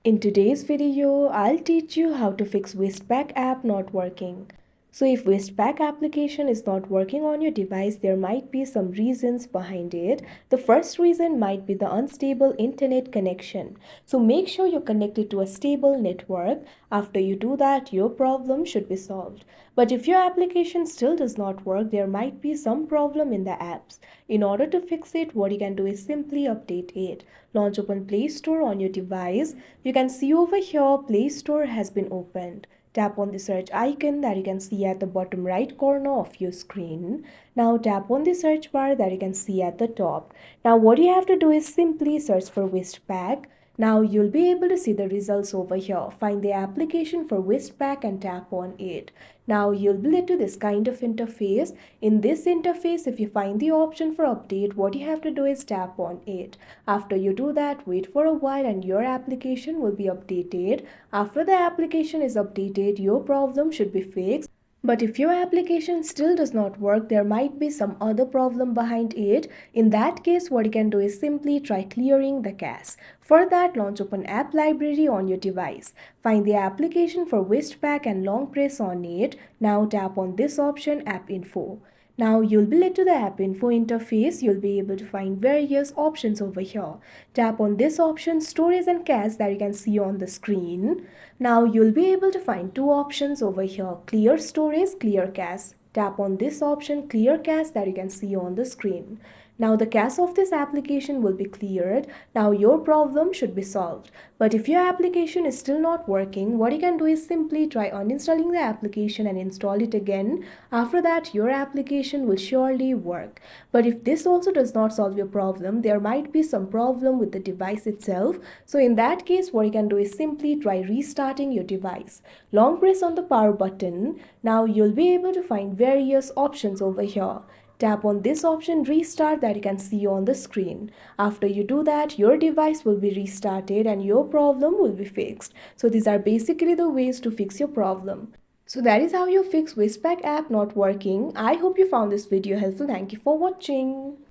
In today's video, I'll teach you how to fix Westpac app not working. So if Westpac application is not working on your device, there might be some reasons behind it. The first reason might be the unstable internet connection. So make sure you're connected to a stable network. After you do that, your problem should be solved. But if your application still does not work, there might be some problem in the apps. In order to fix it, what you can do is simply update it. Launch open Play Store on your device. You can see over here Play Store has been opened. Tap on the search icon that you can see at the bottom right corner of your screen. Now tap on the search bar that you can see at the top. Now what you have to do is simply search for Westpac. Now you'll be able to see the results over here. Find the application for Westpac and tap on it. Now you'll be led to this kind of interface. In this interface, if you find the option for update, what you have to do is tap on it. After you do that, wait for a while and your application will be updated. After the application is updated, your problem should be fixed. But if your application still does not work, there might be some other problem behind it. In that case, what you can do is simply try clearing the cache. For that, launch open app library on your device. Find the application for Westpac and long press on it. Now tap on this option, App Info. Now you'll be led to the app info interface. You'll be able to find various options over here. Tap on this option, storage and cache, that you can see on the screen. Now you'll be able to find two options over here, clear storage, clear cache. Tap on this option, clear cache, that you can see on the screen. Now the cache of this application will be cleared. Now your problem should be solved. But if your application is still not working, what you can do is simply try uninstalling the application and install it again. After that, your application will surely work. But if this also does not solve your problem, there might be some problem with the device itself. So in that case, what you can do is simply try restarting your device. Long press on the power button. Now you'll be able to find various options over here. Tap on this option, restart, that you can see on the screen. After you do that, your device will be restarted and your problem will be fixed. So these are basically the ways to fix your problem. So that is how you fix Westpac app not working. I hope you found this video helpful. Thank you for watching.